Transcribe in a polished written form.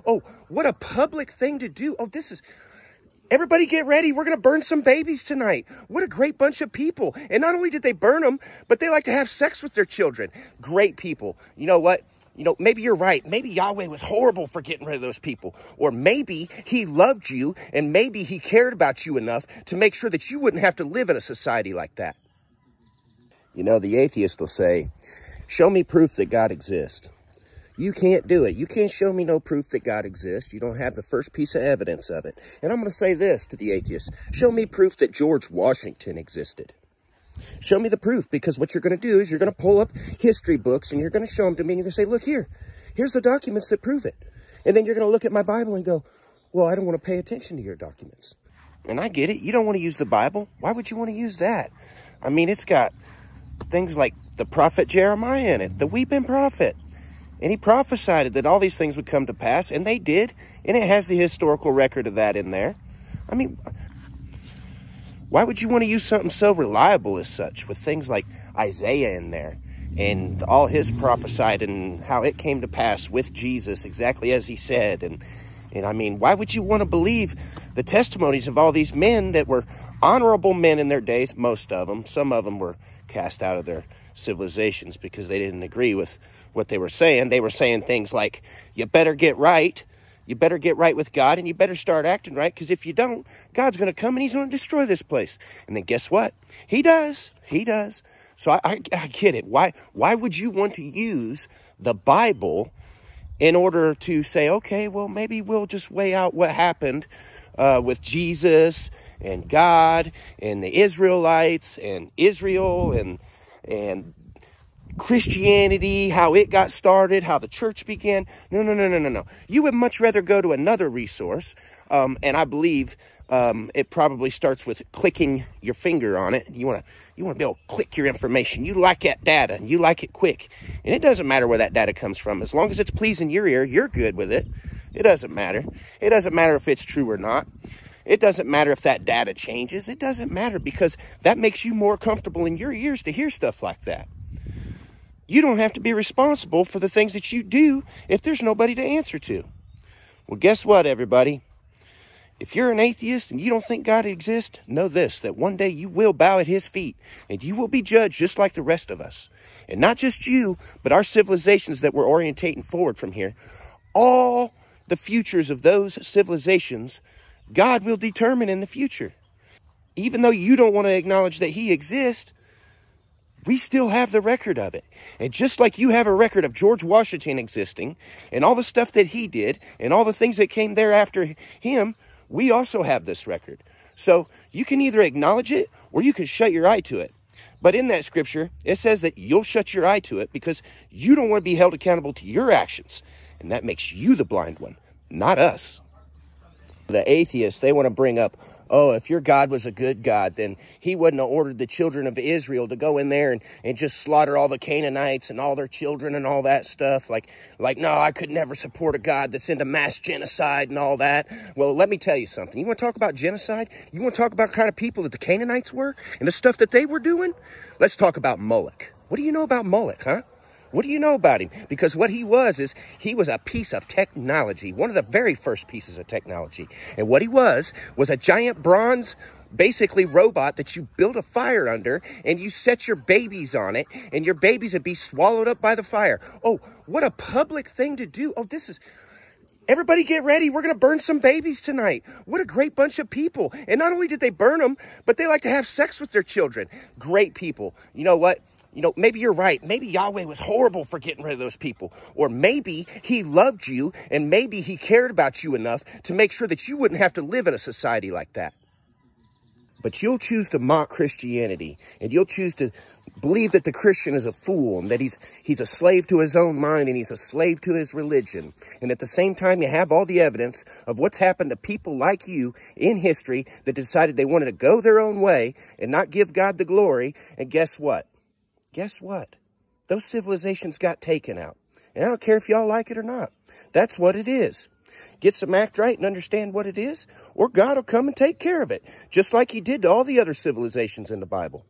Oh, what a public thing to do. Oh, this is... Everybody get ready. We're going to burn some babies tonight. What a great bunch of people. And not only did they burn them, but they like to have sex with their children. Great people. You know what? Maybe you're right. Maybe Yahweh was horrible for getting rid of those people. Or maybe he loved you and maybe he cared about you enough to make sure that you wouldn't have to live in a society like that. The atheist will say, show me proof that God exists. You can't do it. You can't show me no proof that God exists. You don't have the first piece of evidence of it. And I'm going to say this to the atheist. Show me proof that George Washington existed. Show me the proof, because what you're going to do is you're going to pull up history books and you're going to show them to me and you're going to say, look here, here's the documents that prove it. And then you're going to look at my Bible and go, well, I don't want to pay attention to your documents. And I get it. You don't want to use the Bible. Why would you want to use that? I mean, it's got things like the prophet Jeremiah in it, the weeping prophet. And he prophesied that all these things would come to pass, and they did. And it has the historical record of that in there. I mean, why would you want to use something so reliable as such, with things like Isaiah in there and all his prophesied and how it came to pass with Jesus exactly as he said? And I mean, why would you want to believe the testimonies of all these men that were honorable men in their days? Most of them. Some of them were cast out of their civilizations because they didn't agree with what they were saying. They were saying things like, you better get right. You better get right with God, and you better start acting right, because if you don't, God's going to come and he's going to destroy this place. And then guess what? He does. He does. So I get it. Why would you want to use the Bible in order to say, okay, well, maybe we'll just weigh out what happened with Jesus and God and the Israelites and Israel and Christianity, how it got started, how the church began. No. You would much rather go to another resource, and I believe it probably starts with clicking your finger on it. You want to be able to click your information. You like that data, and you like it quick. And it doesn't matter where that data comes from. As long as it's pleasing your ear, you're good with it. It doesn't matter. It doesn't matter if it's true or not. It doesn't matter if that data changes. It doesn't matter, because that makes you more comfortable in your ears to hear stuff like that. You don't have to be responsible for the things that you do if there's nobody to answer to. Well, guess what, everybody? If you're an atheist and you don't think God exists, know this, that one day you will bow at his feet and you will be judged just like the rest of us. And not just you, but our civilizations that we're orientating forward from here. All the futures of those civilizations, God will determine in the future. Even though you don't want to acknowledge that he exists, we still have the record of it. And just like you have a record of George Washington existing and all the stuff that he did and all the things that came there after him, we also have this record. So you can either acknowledge it or you can shut your eye to it. But in that scripture, it says that you'll shut your eye to it because you don't want to be held accountable to your actions. And that makes you the blind one, not us. The atheists, they want to bring up, oh, if your God was a good God, then he wouldn't have ordered the children of Israel to go in there and just slaughter all the Canaanites and all their children and all that stuff. Like, no, I could never support a God that's into mass genocide and all that. Well, let me tell you something. You want to talk about genocide? You want to talk about the kind of people that the Canaanites were and the stuff that they were doing? Let's talk about Moloch. What do you know about Moloch, huh? What do you know about him? Because what he was is he was a piece of technology, one of the very first pieces of technology. And what he was a giant bronze, basically robot that you build a fire under and you set your babies on it and your babies would be swallowed up by the fire. Oh, what a public thing to do. Oh, this is... Everybody get ready. We're going to burn some babies tonight. What a great bunch of people. And not only did they burn them, but they like to have sex with their children. Great people. You know what? Maybe you're right. Maybe Yahweh was horrible for getting rid of those people. Or maybe he loved you and maybe he cared about you enough to make sure that you wouldn't have to live in a society like that. But you'll choose to mock Christianity, and you'll choose to believe that the Christian is a fool and that he's a slave to his own mind and he's a slave to his religion. And at the same time, you have all the evidence of what's happened to people like you in history that decided they wanted to go their own way and not give God the glory. And guess what? Guess what? Those civilizations got taken out. And I don't care if y'all like it or not. That's what it is. Get some act right and understand what it is, or God will come and take care of it, just like he did to all the other civilizations in the Bible.